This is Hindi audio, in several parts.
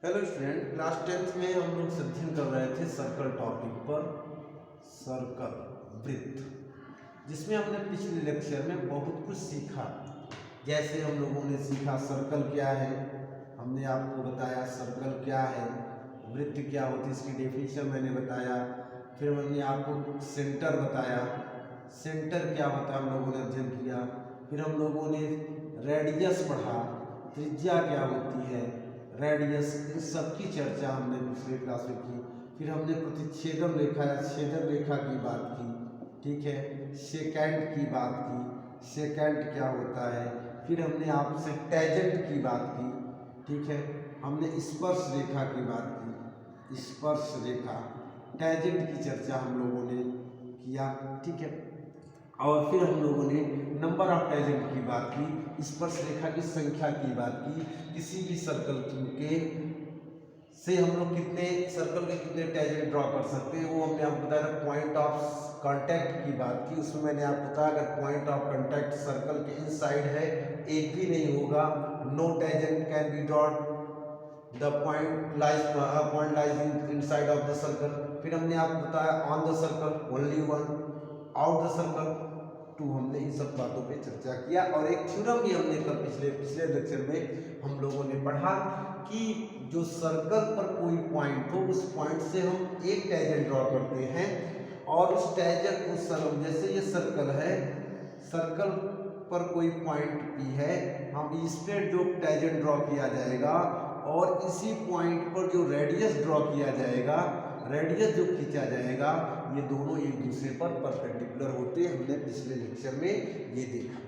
हेलो स्टूडेंट, क्लास 10th में हम लोग अध्ययन कर रहे थे सर्कल टॉपिक पर। सर्कल, वृत्त, जिसमें हमने पिछले लेक्चर में बहुत कुछ सीखा। जैसे हम लोगों ने सीखा सर्कल क्या है, हमने आपको बताया सर्कल क्या है, वृत्त क्या होती है, इसकी डेफिनेशन मैंने बताया। फिर हमने आपको सेंटर बताया, सेंटर क्या होता है हम लोगों ने अध्ययन किया। फिर हम लोगों ने रेडियस पढ़ा, त्रिज्या क्या होती है, रेडियस, इन सब की चर्चा हमने पिछले क्लास में की। फिर हमने प्रतिच्छेदन रेखा या छेदन रेखा की बात की, ठीक है। सेकेंड की बात की, सेकेंड क्या होता है। फिर हमने आपसे टेंजेंट की बात की, ठीक है। हमने स्पर्श रेखा की बात की, स्पर्श रेखा, टेंजेंट की चर्चा हम लोगों ने किया, ठीक है। और फिर हम लोगों ने नंबर ऑफ टेंजेंट की बात की, स्पर्श रेखा की संख्या की बात की। किसी भी सर्कल के से हम लोग कितने सर्कल के कितने टेंजेंट ड्रॉ कर सकते हैं, वो हमने आपको बताया। पॉइंट ऑफ कांटेक्ट की बात की, उसमें मैंने आपको बताया अगर पॉइंट ऑफ कांटेक्ट सर्कल के इनसाइड है, एक भी नहीं होगा, no tangent can be drawn, the point lies inside of the circle. फिर हमने आपको बताया on the circle only one, out the circle two. हमने इन सब बातों पे चर्चा किया। और एक थ्योरम भी हमने कल पिछले लेक्चर में हम लोगों ने पढ़ा कि जो सर्कल पर कोई पॉइंट हो, उस पॉइंट से हम एक टेंजेंट ड्रॉ करते हैं और उस टेंजेंट उस सर्कल, जैसे ये सर्कल है, सर्कल पर कोई पॉइंट पी है, हम इस पे जो टेंजेंट ड्रॉ किया जाएगा और इसी पॉइंट पर जो रेडियस ड्रॉ किया जाएगा, रेडियस जो खींचा जाएगा, ये दोनों एक दूसरे पर परपेंडिकुलर होते हैं। हमने पिछले लेक्चर में ये देखा।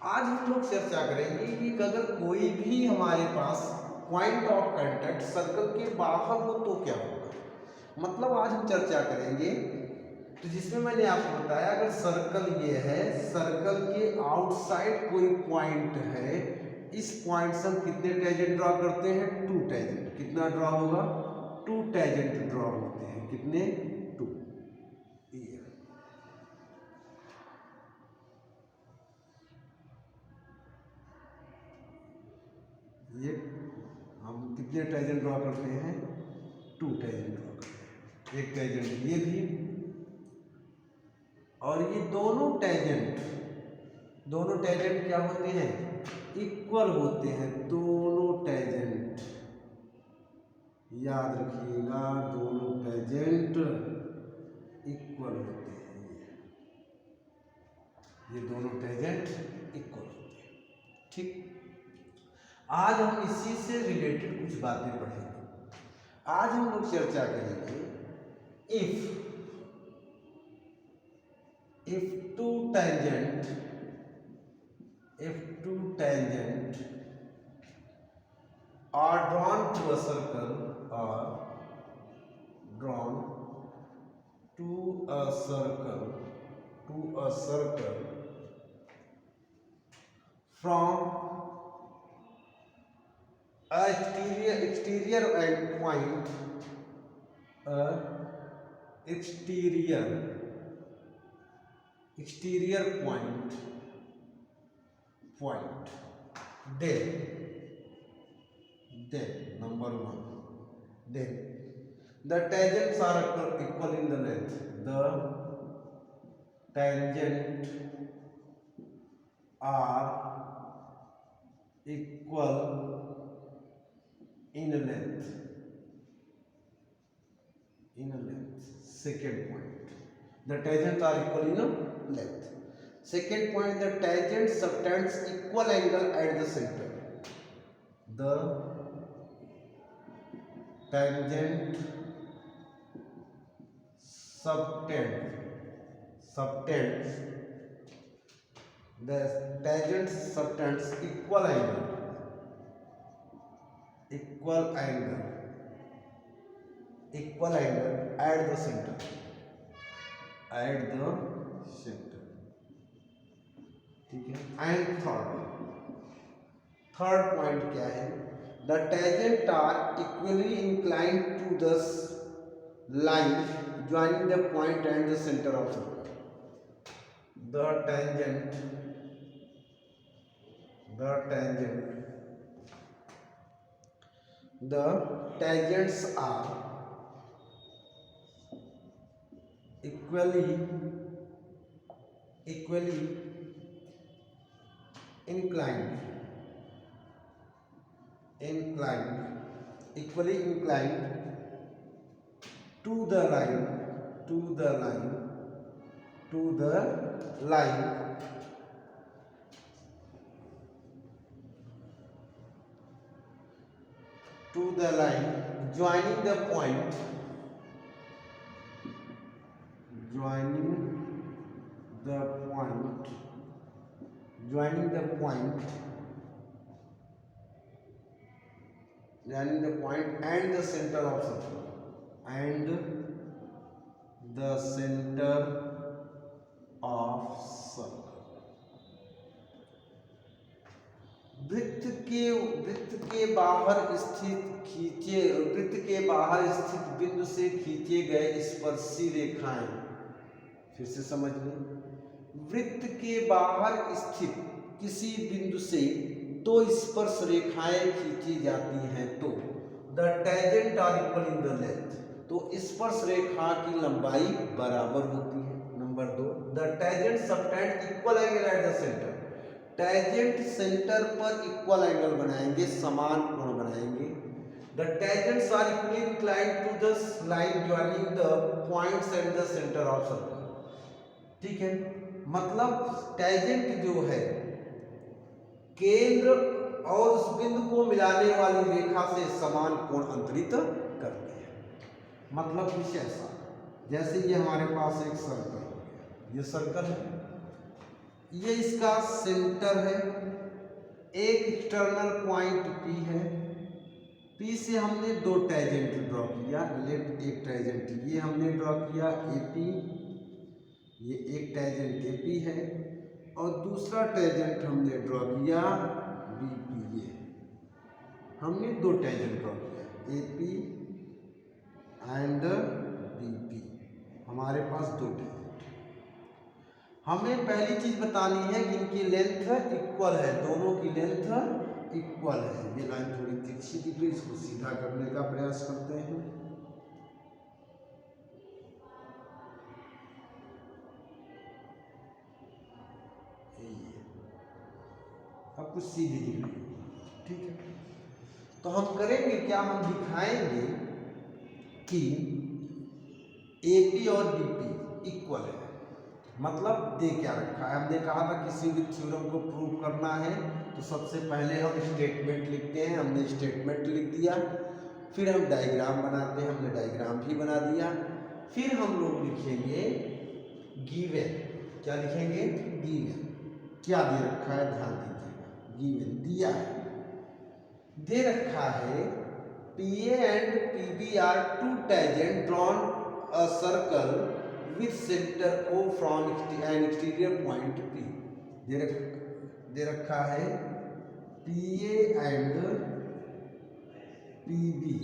आज हम लोग चर्चा करेंगे कि अगर कोई भी हमारे पास पॉइंट ऑफ कांटेक्ट सर्कल के बाहर हो तो क्या होगा। मतलब आज हम चर्चा करेंगे तो जिसमें मैंने आपको बताया अगर सर्कल ये है, सर्कल के आउटसाइड कोई पॉइंट है, इस पॉइंट से हम कितने टेंजेंट ड्रॉ करते हैं, टू टेंजेंट। कितना ड्रॉ होगा, टू टेंजेंट ड्रॉ होते हैं। कितने, टू। ये हम कितने टेंजेंट ड्रॉ करते हैं, टू टेंजेंट ड्रॉ करते हैं। एक टेंजेंट ये भी, और ये दोनों टेंजेंट क्या होते हैं, इक्वल होते हैं। दोनों टेंजेंट याद रखिएगा, दोनों टेंजेंट इक्वल होते हैं। ये दोनों टेंजेंट इक्वल होते हैं, ठीक। आज हम इसी से रिलेटेड कुछ बातें पढ़ेंगे। आज हम लोग चर्चा करेंगे if two tangent are drawn to a circle, to a circle from a exterior end point, a exterior point, then number one, then the tangents are equal in the length. The tangent are equal in length. Second point, the tangents are equal in length. Second point, the tangent subtends equal angle at the center. The tangent subtends the tangent subtends equal angle at the center, ठीक है। एंड थर्ड पॉइंट क्या है, the tangent are equally inclined to the line joining the point and the center of circle. The tangent the tangents are equally inclined equally inclined to the line to the line joining the point and the center of circle वृत्त के बाहर स्थित बिंदु से खींचे गए स्पर्शी रेखाएं, फिर से समझ लें, वृत्त के बाहर स्थित किसी बिंदु से दो स्पर्श रेखाएं खींची जाती हैं तो the tangent are equal in the length, तो स्पर्श रेखा की लंबाई बराबर होती है। Number 2, the tangent subtend equal angle at the centre, tangent centre पर इक्वल एंगल बनाएंगे, समान कोण बनाएंगे। The tangents are equally inclined to the line joining the points at the centre of circle. ठीक है, मतलब टेंजेंट जो है केंद्र और उस बिंदु को मिलाने वाली रेखा से समान कोण अंतरित करते हैं। मतलब कुछ ऐसा, जैसे ये हमारे पास एक सर्कल हो गया, ये सर्कल है, ये इसका सेंटर है, एक एक्सटर्नल पॉइंट P है, P से हमने दो टेंजेंट ड्रॉ किया, एक टेंजेंट ये हमने ड्रॉ किया AP, ये एक टेंजेंट AP है, और दूसरा टेंजेंट हमने ड्रॉ किया BP, ये हमने दो टेंजेंट ड्रॉ किया AP एंड BP, हमारे पास दो टेंजेंट। हमें पहली चीज बतानी है कि इनकी लेंथ इक्वल है, दोनों की लेंथ इक्वल है। ये लाइन थोड़ी तिरछी दिख रही है, इसको सीधा करने का प्रयास करते हैं। अब कुछ सीधी दिख रही है, ठीक है। तो हम करेंगे क्या, हम दिखाएंगे कि AP और BP इक्वल है। मतलब दे क्या रखा है, हमने कहा था किसी भी थ्योरम को प्रूव करना है तो सबसे पहले हम स्टेटमेंट लिखते हैं, हमने स्टेटमेंट लिख दिया, फिर हम डायग्राम बनाते हैं, हमने डायग्राम भी बना दिया, फिर हम लोग लिखेंगे गिवन। क्या लिखेंगे, गिवन। क्या दे रखा है, ध्यान दीजिएगा, गिवन दिया है, दे रखा है PA and PB are two tangent drawn a circle with center O from an exterior point P। दे रखा है PA and PB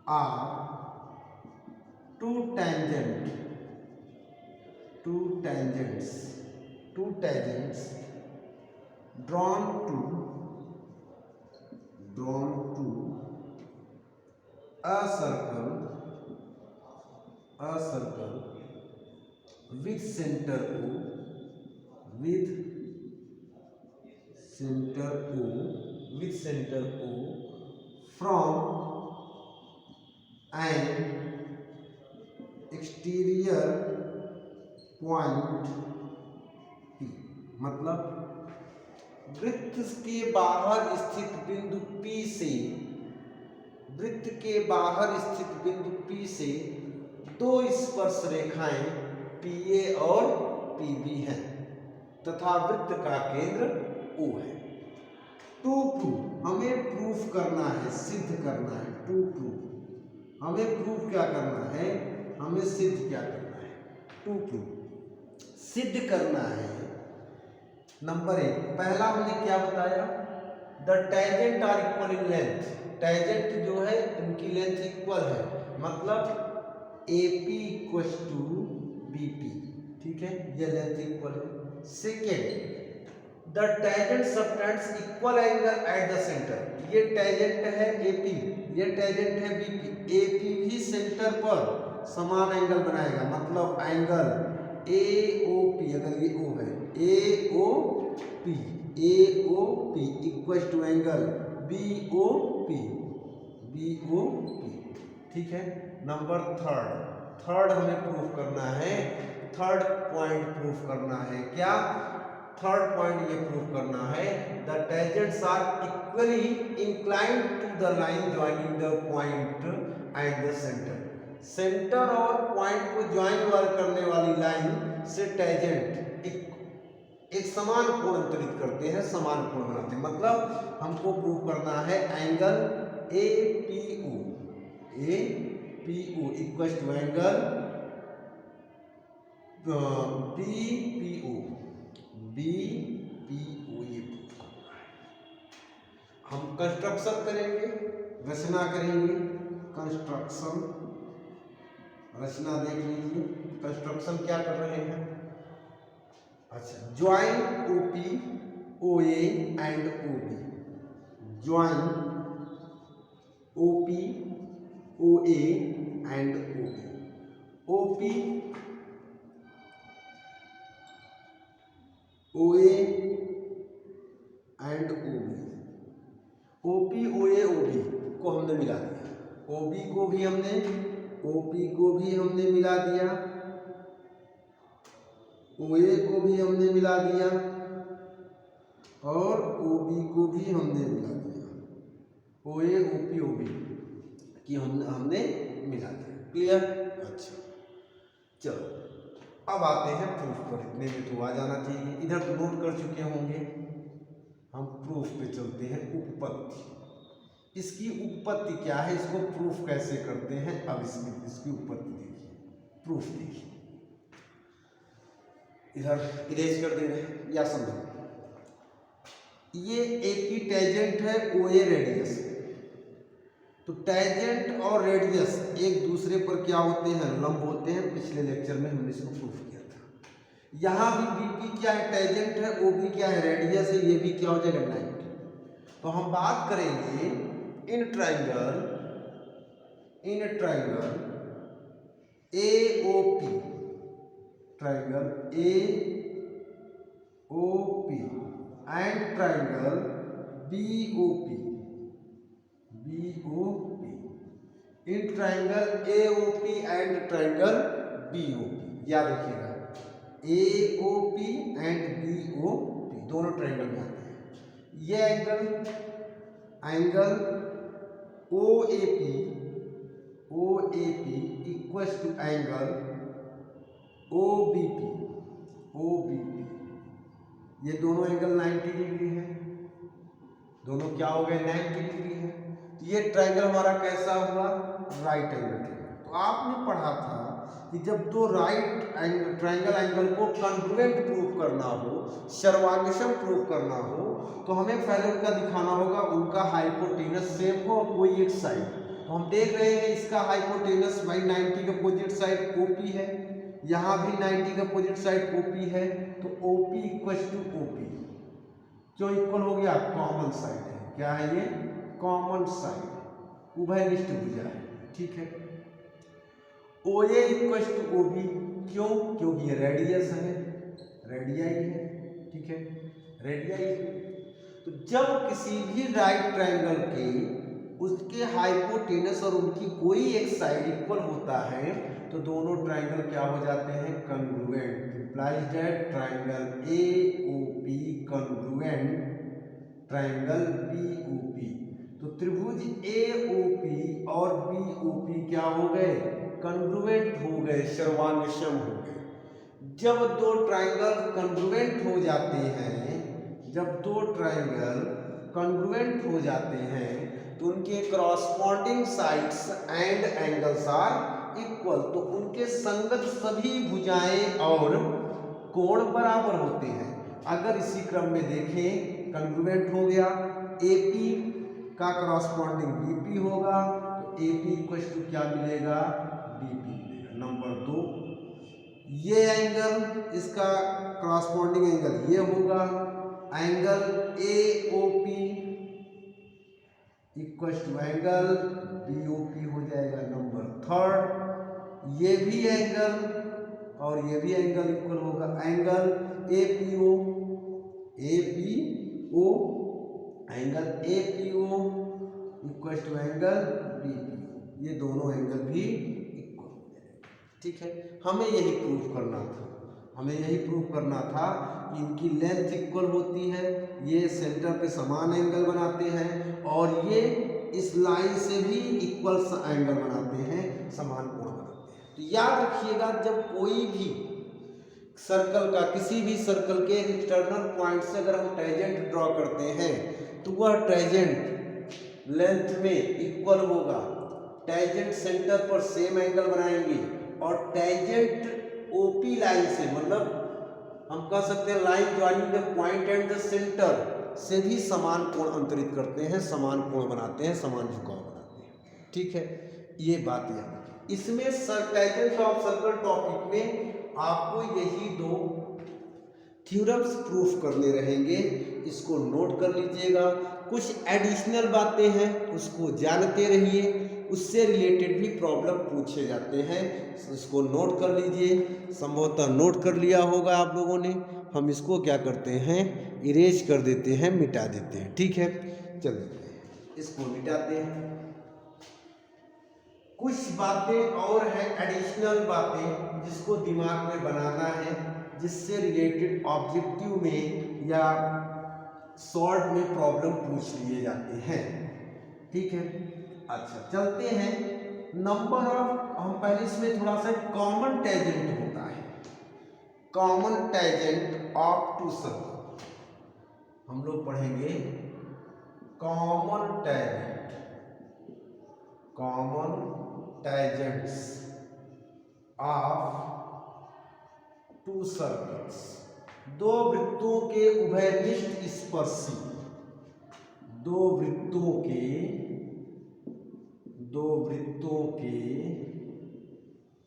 are two tangents drawn to a circle with center O from an exterior point P। मतलब वृत्त के बाहर स्थित बिंदु P से दो स्पर्श रेखाएं PA और PB हैं तथा वृत्त का केंद्र O है। टू प्रूव, हमें प्रूफ करना है, सिद्ध करना है। टू प्रूव, हमें प्रूफ क्या करना है, हमें सिद्ध क्या करना है। टू प्रूव, सिद्ध करना है। नंबर 1, पहला हमने क्या बताया, the tangent are equal in length. Tangent जो है उनकी लेंथ इक्वल है, मतलब AP इक्वल टू BP, ठीक है, ये लेंथ इक्वल है। Second, the tangent subtends equal angle at the centre. ये टेंजेंट है AP, ये टेंजेंट है BP। AP भी सेंटर पर समान एंगल बनाएगा, मतलब एंगल AOP, अगर ये O है AOP equal to angle BOP। ठीक है। नंबर थर्ड हमें प्रूफ करना है, थर्ड पॉइंट प्रूफ करना है। क्या थर्ड पॉइंट ये प्रूफ करना है, the tangents are equally inclined to the line joining the point and the centre. Centre और पॉइंट को ज्वाइन करने वाली लाइन से टेंजेंट एक समान कोण अंतरित करते हैं, समान कोण बनाते हैं। मतलब हमको प्रूव करना है angle APO equal to angle BPO ये प्रूव करना है। हम कंस्ट्रक्शन करेंगे, रचना करेंगे। कंस्ट्रक्शन, रचना देख लीजिए। कंस्ट्रक्शन क्या कर रहे हैं? अच्छा, join OP OA and OB, join OP OA and OB, OP OA and OP OA OB को हमने मिला दिया, OP को भी हमने मिला दिया, OA को भी हमने मिला दिया और OB को भी हमने मिला दिया। OA OP OB कि हमने मिला दिया। क्लियर? अच्छा, चलो अब आते हैं प्रूफ पर। इतने में तो आ जाना चाहिए, इधर तो नोट कर चुके होंगे। हम प्रूफ पे चलते हैं। उत्पत्ति, इसकी उत्पत्ति क्या है, इसको प्रूफ कैसे करते हैं। अब इसकी उत्पत्ति देखिए, प्रूफ देखिए। इधर इरेज कर दे रहे हैं या समझो, ये एक ही टेंजेंट है, OA रेडियस। तो टेंजेंट और रेडियस एक दूसरे पर क्या होते हैं, लंब होते हैं। पिछले लेक्चर में हमने इसको प्रूफ किया था। यहाँ भी BP क्या है, टेंजेंट है, OB क्या है, रेडियस है। ये भी क्या हो जाएगा, 90। तो हम बात करेंगे in triangle AOP, triangle AOP and triangle BOP, in triangle AOP and triangle BOP। याद रखिएगा, AOP एंड BOP दोनों ट्राइंगल में आते हैं। ये angle OAP equal to angle OBP, ये दोनों एंगल 90 डिग्री है। दोनों क्या हो गए, 90 डिग्री है। तो ये ट्राइंगल हमारा कैसा हुआ, राइट एंगल ट्राइंगल। तो आपने पढ़ा था कि जब दो ट्राइंगल एंगल को कॉन्ग्रुएंट प्रूव करना हो, सर्वांगसम प्रूव करना हो, तो हमें पहले उनका दिखाना होगा उनका हाइपोटेनस सेम हो कोई एक साइड। तो हम देख रहे हैं इसका हाइपोटेनस भाई 90 का अपोजिट साइड OP है, यहाँ भी 90 का अपोजिट साइड OP है। तो OP इक्वल टू OP क्यों इक्वल हो गया, कॉमन साइड है। क्या है ये, कॉमन साइड, उभयनिष्ठ भुजा है। ठीक है। OA इक्वल टू OB क्यों, क्योंकि ये रेडियस है, रेडियाई है। ठीक है, रेडियाई है। तो जब किसी भी राइट ट्रायंगल के उसके हाइपोटेनस और उनकी कोई एक साइड इक्वल होता है तो दोनों ट्रायंगल क्या हो जाते हैं, congruent. Implies that triangle AOP congruent triangle BOP। तो त्रिभुज AOP और BOP क्या हो गए, कॉन्ग्रुएंट हो गए, सर्वांगसम हो गए। जब दो ट्रायंगल कॉन्ग्रुएंट हो जाते हैं, जब दो ट्रायंगल कॉन्ग्रुएंट हो जाते हैं तो उनके corresponding sides and angles are equal. तो उनके संगत सभी भुजाएं और कोण बराबर होते हैं। अगर इसी क्रम में देखें, कॉन्ग्रुएंट हो गया, AP का करॉस्पॉन्डिंग BP होगा, तो AP इक्वल टू क्या मिलेगा, BP मिलेगा। नंबर 2, ये एंगल इसका करॉस्पॉन्डिंग एंगल ये होगा, angle AOP equal to angle BOP हो जाएगा नंबर थर्ड। ये भी एंगल और ये भी एंगल इक्वल होगा angle APO angle APO equal to angle BPO, ये दोनों एंगल भी इक्वल हो जाएंगे। ठीक है, हमें यही प्रूफ करना था कि इनकी लेंथ इक्वल होती है, ये सेंटर पे समान एंगल बनाते हैं और ये इस लाइन से भी इक्वल एंगल बनाते हैं, समान कोण बनाते हैं। तो याद रखिएगा, जब कोई भी सर्कल का, किसी भी सर्कल के एक्सटर्नल पॉइंट से अगर हम टेंजेंट ड्रॉ करते हैं तो वह टेंजेंट लेंथ में इक्वल होगा, टेंजेंट सेंटर पर सेम एंगल बनाएंगे और टेंजेंट OP लाइन से, मतलब हम कह सकते हैं line joining the point and the centre से भी समान कोण अंतरित करते हैं, समान कोण बनाते हैं, समान झुकाव बनाते हैं। ठीक है, ये बात याद। इसमें टेंजेंट ऑफ सर्कल टॉपिक में आपको यही दो थ्योरम्स प्रूफ करने रहेंगे, इसको नोट कर लीजिएगा। कुछ एडिशनल बातें हैं उसको जानते रहिए, उससे रिलेटेड भी प्रॉब्लम पूछे जाते हैं, इसको नोट कर लीजिए। संभवतः नोट कर लिया होगा आप लोगों ने। हम इसको क्या करते हैं, इरेज कर देते हैं, मिटा देते हैं। ठीक है, चलिए इसको मिटाते हैं। कुछ बातें और हैं, एडिशनल बातें जिसको दिमाग में बनाना है, जिससे रिलेटेड ऑब्जेक्टिव में या शॉर्ट में प्रॉब्लम पूछ लिए जाते हैं। ठीक है, अच्छा चलते हैं। नंबर ऑफ, हम पहले इसमें थोड़ा सा कॉमन टेंजेंट होता है, common tangent of two circle हम लोग पढ़ेंगे। Common tangents of two circles, दो वृत्तों के उभयनिष्ठ स्पर्शी, दो वृत्तों के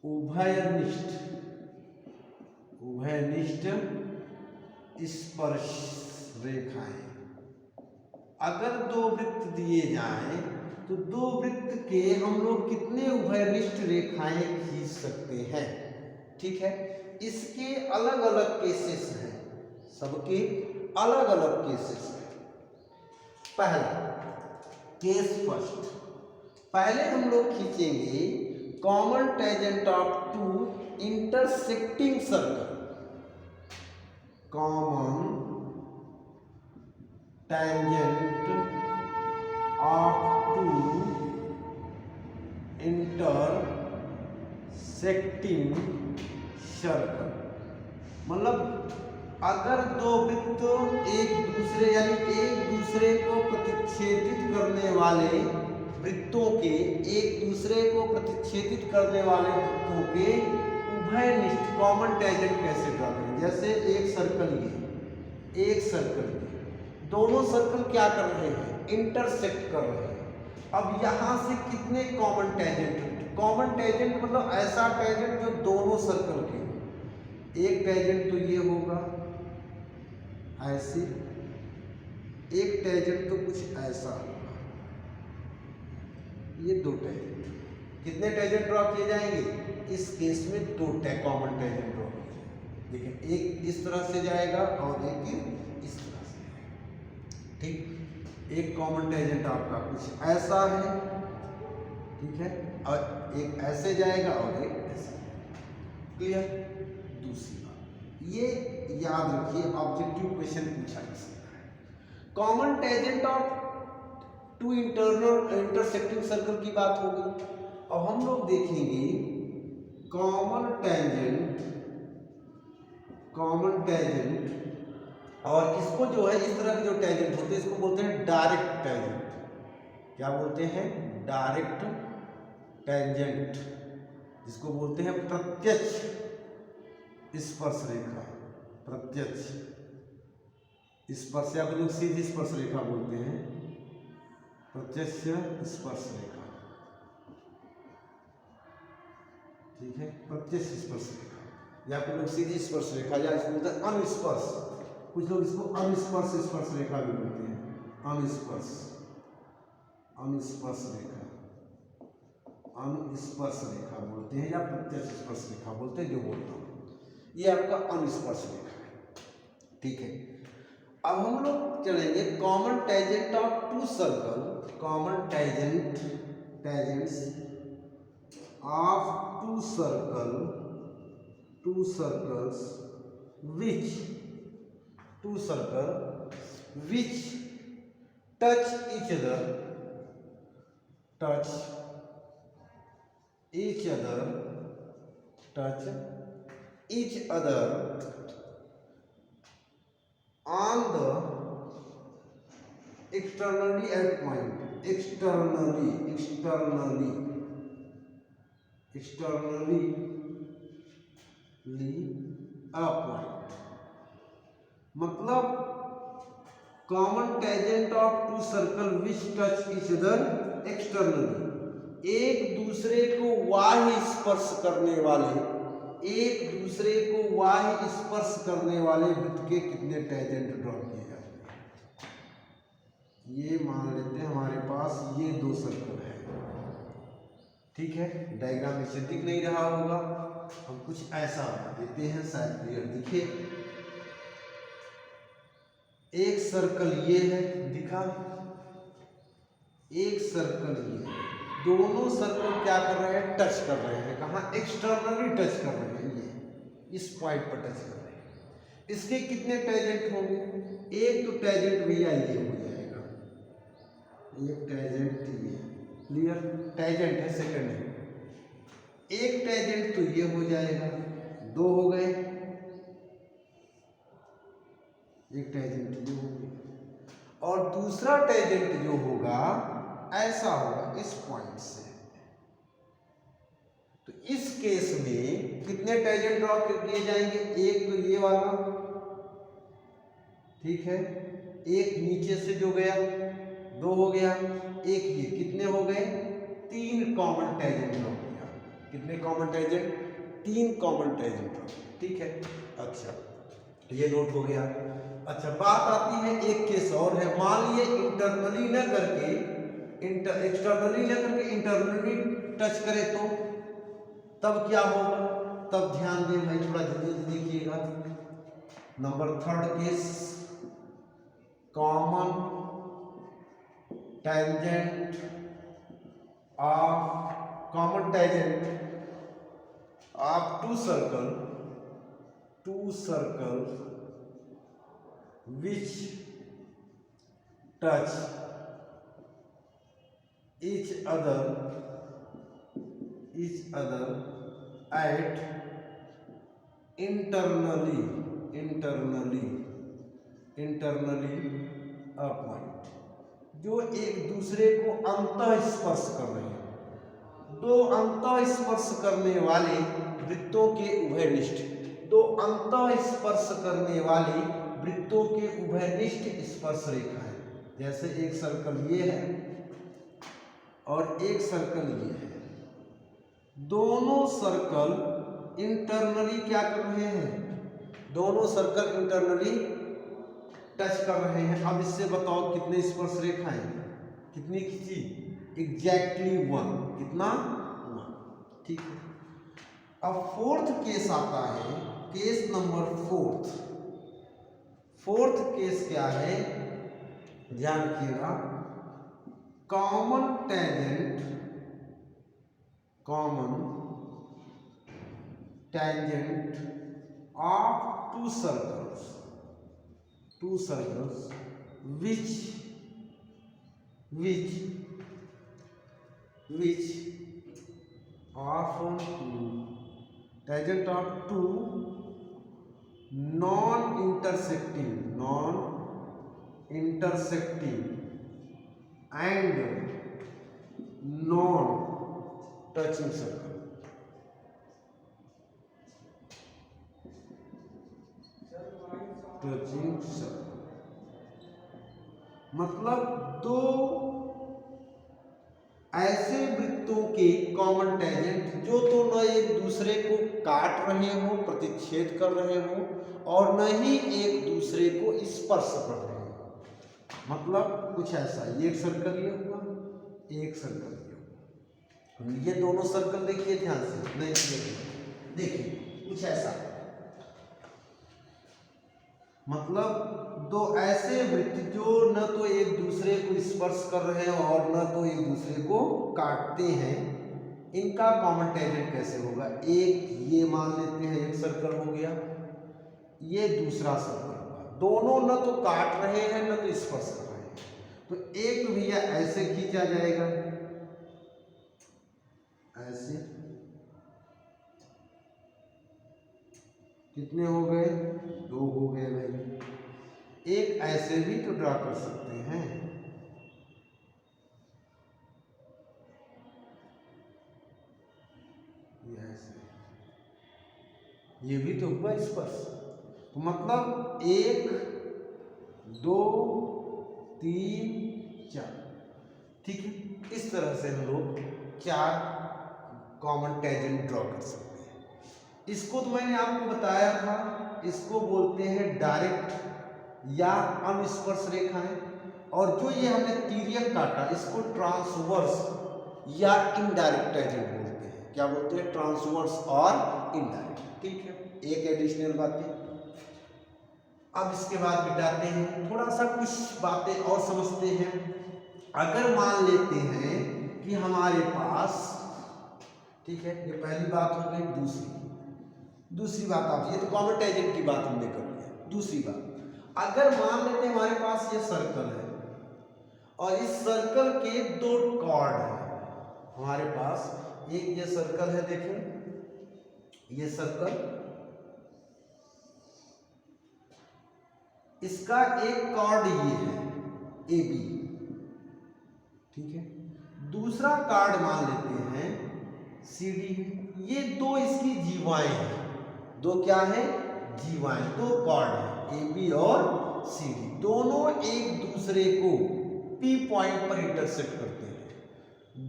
उभयनिष्ठ स्पर्श रेखाएं। अगर दो वृत्त दिए जाएं तो दो वृत्त के हम लोग कितने उभयनिष्ठ रेखाएं खींच सकते हैं। ठीक है, इसके अलग अलग केसेस हैं, सबके अलग अलग केसेस हैं। पहला केस फर्स्ट, पहले हम लोग खींचेंगे common tangent of two intersecting circle, common tangent of two intersecting circle, मतलब अगर दो वृत्त एक दूसरे यानी एक दूसरे को प्रतिच्छेदित करने वाले वृत्तों के, एक दूसरे को प्रतिच्छेदित करने वाले वृत्तों के उभयनिष्ठ कॉमन टेंजेंट कैसे ड्रा करें। जैसे एक सर्कल ये, एक सर्कल ये, दोनों सर्कल क्या कर रहे हैं, इंटरसेक्ट कर रहे हैं। अब यहां से कितने कॉमन टेंजेंट, कॉमन टेंजेंट मतलब ऐसा टेंजेंट जो दोनों सर्कल के, एक टेंजेंट तो ये होगा ऐसे, एक टेंजेंट तो कुछ ऐसा होगा, ये दो टेंजेंट, कितने टेंजेंट ड्रॉ किए जाएंगे इस केस में, दो कॉमन टेंजेंट ड्रॉ किए जाएंगे। देखिए एक इस तरह से जाएगा और एक इस तरह से जाएगा। ठीक, एक कॉमन टेंजेंट आपका कुछ ऐसा है, ठीक है, और एक ऐसे जाएगा और एक ऐसे। क्लियर। दूसरी बात ये याद रखिए, ऑब्जेक्टिव क्वेश्चन पूछा जा सकता है। Common tangent of two intersecting circle की बात होगी। अब हम लोग देखेंगे कॉमन टेंजेंट, और इसको जो है इस तरह के जो टेंजेंट होते हैं इसको बोलते हैं डायरेक्ट टेंजेंट। क्या बोलते हैं, डायरेक्ट टेंजेंट, जिसको बोलते हैं प्रत्यक्ष स्पर्श रेखा, प्रत्यक्ष स्पर्श, या फिर लोग सीधी स्पर्श रेखा बोलते हैं, प्रत्यक्ष स्पर्श रेखा। ठीक है, प्रत्यक्ष स्पर्श रेखा या फिर लोग सीधी स्पर्श रेखा, या इसको बोलते हैं अनुस्पर्श, कुछ लोग इसको अनिस्पर्श स्पर्श रेखा भी बोलते हैं। अनिस्पर्श अनिस्पर्श रेखा, अनिस्पर्श रेखा बोलते हैं या प्रत्यक्ष स्पर्श रेखा बोलते हैं, जो बोलता हूँ ये आपका अनिस्पर्श रेखा है। ठीक है, अब हम लोग चलेंगे common tangent of two circle, common tangents of two circles which touch each other on the externally at point, externally a point, मतलब common tangent of two circle which touch each other externally, एक दूसरे को बाह्य स्पर्श करने वाले वृत्त के कितने टेंजेंट ड्रॉ किए जाते हैं। ये मान लेते हैं हमारे पास ये दो सर्कल है। ठीक है, डायग्राम में से दिख नहीं रहा होगा, हम कुछ ऐसा बना देते हैं, शायद क्लियर दिखे। एक सर्कल ये है, दिखा, एक सर्कल ये है, दोनों सर्कल क्या कर रहे हैं, टच कर रहे हैं। कहाँ, एक्सटर्नली टच कर रहे हैं, ये इस पॉइंट पर टच कर रहे हैं। इसके कितने टेंजेंट होंगे, एक तो टेंजेंट भैया ये हो जाएगा, एक टेंजेंट ये, क्लियर, टेंजेंट है, सेकंड है, एक टेंजेंट तो ये हो जाएगा, दो हो गए, एक टेंजेंट जो होगा, और दूसरा टेंजेंट जो होगा ऐसा होगा इस पॉइंट से। तो इस केस में कितने टेंजेंट ड्रॉ किए जाएंगे, एक तो ये वाला, ठीक है, एक नीचे से जो गया, दो हो गया, एक ये, कितने हो गए, तीन कॉमन टेंजेंट ड्रॉ किया। कितने कॉमन टेंजेंट, तीन कॉमन टेंजेंट ड्रॉ, ठीक है। अच्छा, ये नोट हो गया। अच्छा, बात आती है एक केस और है, मान लीजिए इंटरनली न करके एक्सटर्नली न करके इंटरनली टच करे तो तब क्या होगा, तब ध्यान दें भाई, थोड़ा जल्दी देखिएगा। Number third case, common tangent of two circle which touch each other at internally a point, जो एक दूसरे को अंतः स्पर्श कर रहे हैं। दो अंतः स्पर्श करने वाले वृत्तों के उभयनिष्ठ, दो अंतः स्पर्श करने वाली वृत्तों के उभयनिष्ठ स्पर्श रेखा है। जैसे एक सर्कल ये है और एक सर्कल ये है, दोनों सर्कल इंटरनली क्या कर रहे हैं, दोनों सर्कल इंटरनली टच कर रहे हैं। अब इससे बताओ कितने स्पर्श रेखाएं, कितनी खींची, एग्जैक्टली वन, कितना, वन, ठीक है। अब फोर्थ केस आता है, केस नंबर फोर्थ केस क्या है, ध्यान रखिएगा, common tangent of two circles which often tangent of two non-intersecting and non-touching circle, मतलब दो ऐसे वृत्तों के कॉमन टेंजेंट जो तो न एक दूसरे को काट रहे हो, प्रतिच्छेद कर रहे हो, और न ही एक दूसरे को स्पर्श कर रहे हो। मतलब कुछ ऐसा, एक सर्कल ये हुआ, एक सर्कल ये हुआ, ये दोनों सर्कल देखिए ध्यान से, नहीं देखिए कुछ ऐसा, मतलब दो ऐसे वृत्त जो न तो एक दूसरे को स्पर्श कर रहे हैं और न तो एक दूसरे को काटते हैं, इनका कॉमन टेंजेंट कैसे होगा? एक ये मान लेते हैं एक सर्कल हो गया, ये दूसरा सर्कल होगा, दोनों न तो काट रहे हैं न तो स्पर्श कर रहे हैं, तो एक तो भैया ऐसे खींचा जाएगा, ऐसे, कितने हो गए? दो हो गए भाई। एक ऐसे भी तो ड्रा कर सकते हैं, ये ऐसे, ये भी तो हुआ स्पर्श, तो मतलब 1 2 3 4, ठीक है। इस तरह से हम लोग 4 कॉमन टेंजेंट ड्रॉ कर सकते हैं। इसको तो मैंने आपको बताया था, इसको बोलते हैं डायरेक्ट या अनुस्पर्श रेखाएं, और जो ये हमने तिर्यक काटा इसको ट्रांसवर्स या इनडायरेक्ट टेंजेंट बोलते हैं। क्या बोलते हैं? ट्रांसवर्स और इनडायरेक्ट, ठीक है। एक एडिशनल बातें, अब इसके बाद मिटाते हैं, थोड़ा सा कुछ बातें और समझते हैं। अगर मान लेते हैं कि हमारे पास, ठीक है, ये पहली बात हो गई। दूसरी बात, आप ये तो कॉमन टेंजेंट की बात हमने कर ली। दूसरी बात, अगर मान लेते हैं हमारे पास ये सर्कल है और इस सर्कल के 2 कॉर्ड हैं हमारे पास, एक ये सर्कल है, देखें ये सर्कल, इसका एक कॉर्ड ये है AB, ठीक है। दूसरा कार्ड मान लेते हैं CD, ये 2 इसकी जीवाएं हैं, 2 क्या है? जीवाएं, 2 कॉर्ड है AB और CD, दोनों एक दूसरे को P पॉइंट पर इंटरसेक्ट करते हैं।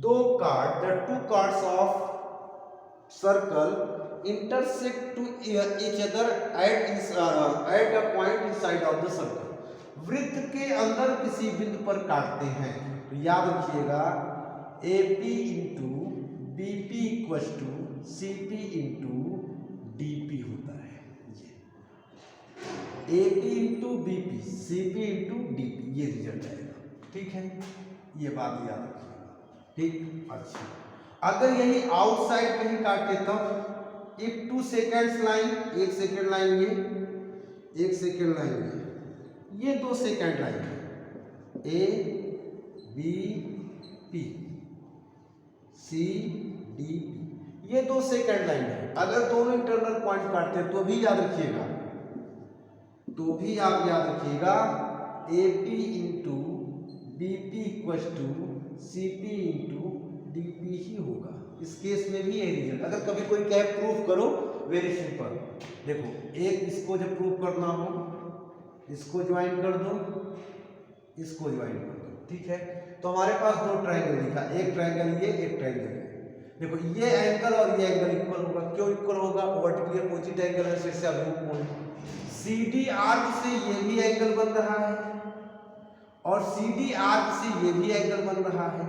2 chord, the 2 chords of circle intersect to each other at a point inside of the circle. वृत्त के अंदर किसी बिंदु पर काटते हैं, तो याद रखिएगा AP into BP equal to CP into DP होता है। AP into BP CP into DP, ये रिजल्ट आएगा, ठीक है। ये बात याद रखिएगा, ठीक। अच्छा, अगर यही आउटसाइड कहीं काटे तब, if 2 seconds line, 1 second line ये, 1 सेकेंड लाइन ये 2 सेकेंड लाइन है, A B P C D P, ये 2 सेकेंड लाइन है। अगर दोनों इंटरनल पॉइंट काटते हैं तो भी याद रखिएगा, तो भी आप याद रखिएगा AP into BP equal to CP into DP ही होगा। इस केस में भी यही रिजल्ट। अगर कभी कोई कहे प्रूफ करो, वेरी सिंपल, देखो एक इसको जब प्रूफ करना हो, इसको ज्वाइन कर दो, इसको ज्वाइन कर दो, ठीक है। तो हमारे पास 2 ट्रायंगल दिखा, एक ट्रायंगल ये, एक ट्रायंगल ये। देखो ये एंगल और ये एंगल इक्वल होगा, क्यों इक्वल होगा? वर्टिकली अपोजिट एंगल है, इससे अभिमुख कोण। CD आर्क से ये भी एंगल बन रहा है और CD आर्क से ये भी एंगल बन रहा है,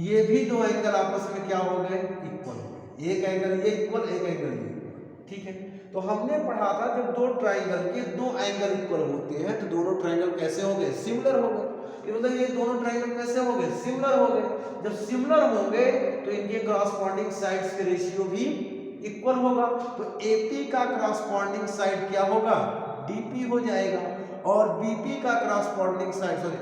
ये भी 2 एंगल आपस में क्या हो गए? इक्वल हो गए। एक एंगल ये इक्वल, एक एंगल ये इक्वल, ठीक है। तो हमने पढ़ा था जब 2 ट्रायंगल के 2 एंगल इक्वल होते हैं तो दोनों ट्रायंगल कैसे हो गए? सिमिलर हो गए। मतलब ये दोनों ट्रायंगल कैसे हो गए? सिमिलर हो गए। जब सिमिलर होंगे तो इनके करस्पॉन्डिंग साइड्स के रेशियो भी इक्वल होगा, तो AP का करस्पॉन्डिंग साइड क्या होगा? DP हो जाएगा, और BP का करस्पॉन्डिंग साइड, सॉरी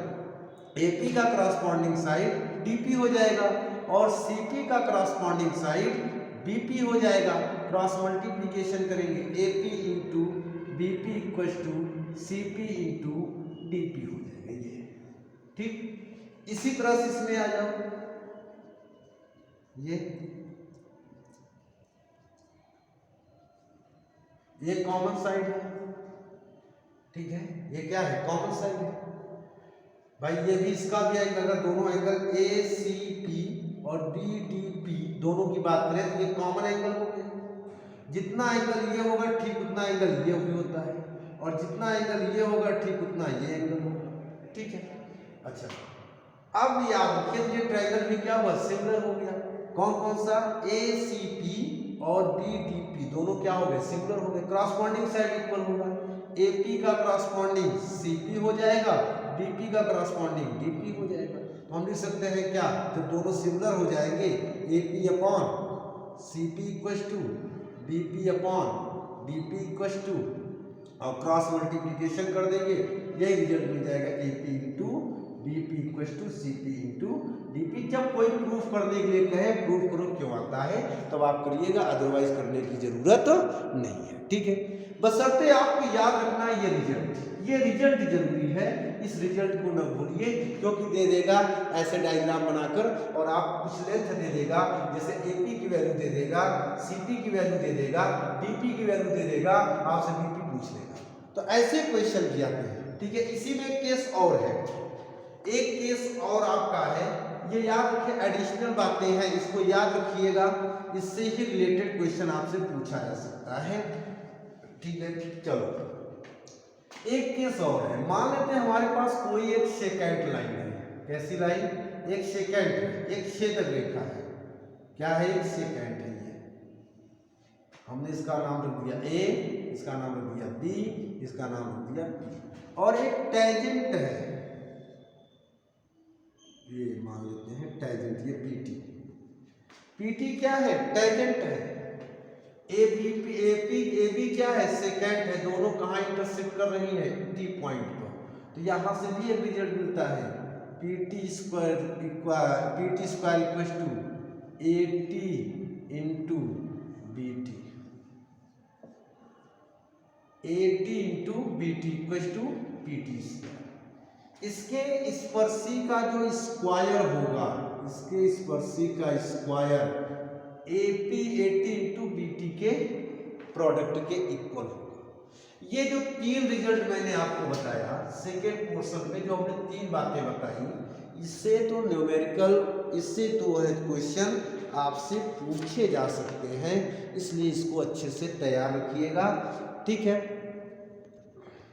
AP का करस्पॉन्डिंग साइड DP हो जाएगा, और CP का करस्पॉन्डिंग साइड BP हो जाएगा। क्रॉस मल्टीप्लिकेशन करेंगे, AP into BP equal to CP into DP हो जाएगा ये, ठीक। इसी तरह से इसमें आ जाओ, ये कॉमन साइड है, ठीक है। ये क्या है? कॉमन साइड है भाई। ये भी इसका भी एंगल, अगर दोनों एंगल ACP और BDP दोनों की बात करें तो ये कॉमन एंगल हो गया। जितना एंगल ये होगा ठीक उतना एंगल ये भी होता है, और जितना एंगल ये होगा ठीक उतना ये एंगल होगा। ठीक है, अच्छा अब याद रखिए ये ट्रायंगल भी क्या हुआ, सिमिलर हो गया। कौन कौन सा, ACP और BDP दोनों क्या हो गए, सिमिलर हो गए, क्रॉसपॉन्डिंग साइड इक्वल होगा। AP का क्रॉसपॉन्डिंग CP हो जाएगा, BP का क्रॉसपॉन्डिंग DP हो जाएगा। तो हम लिख सकते हैं क्या, जब दोनों सिमिलर हो जाएंगे AP upon CP equal to BP upon DP equal to, और क्रॉस मल्टीप्लिकेशन कर देंगे, यही रिजल्ट मिल जाएगा AP into BP equal to CP into DP। जब कोई प्रूफ करने के लिए कहे प्रूफ करो क्यों आता है तब आप करिएगा, अदरवाइज करने की जरूरत नहीं है। ठीक है, बशर्ते आपको याद रखना है ये रिजल्ट जरूरी है, इस रिजल्ट को न भूलिए, क्योंकि दे देगा ऐसे डायग्राम बनाकर और आप कुछ लेंथ दे देगा, जैसे AP की वैल्यू दे देगा, CP की वैल्यू दे देगा, DP की वैल्यू दे देगा, आपसे BP पूछ लेगा। तो ऐसे क्वेश्चन भी आते हैं। ठीक है, इसी में एक केस और है, एक केस और आपका है, ये याद रखिए, एडिशनल बातें हैं, इसको याद रखिएगा, इससे ही रिलेटेड क्वेश्चन आपसे पूछा जा सकता है। ठीक है, चलो एक केस और है, मान लेते हैं हमारे पास कोई एक सेकेंट लाइन है, कैसी लाइन, एक सेकेंट, एक छेदक रेखा है, क्या है, एक सेकेंट है, ये हमने इसका नाम रख दिया A, इसका नाम रख दिया B, इसका नाम रख दिया P, और एक टेंजेंट है, ये मान लेते हैं टेंजेंट, ये PT क्या है, टेंजेंट है, AB क्या है, सेकेंट है, दोनों कहाँ इंटरसेक्ट कर रही है, T पॉइंट पर। तो यहाँ से भी एक रिजल्ट मिलता है, PT square equal to AT into BT, AT into BT equal to PT square. इसके स्पर्शी का जो स्क्वायर होगा, इसके स्पर्शी का square AP AT into BT के प्रोडक्ट के इक्वल होगा। ये जो तीन रिजल्ट मैंने आपको बताया सेकेंड पोर्शन में, जो हमने तीन बातें बताई, इससे तो न्यूमेरिकल, इससे तो क्वेश्चन आपसे पूछे जा सकते हैं, इसलिए इसको अच्छे से तैयार रखिएगा। ठीक है।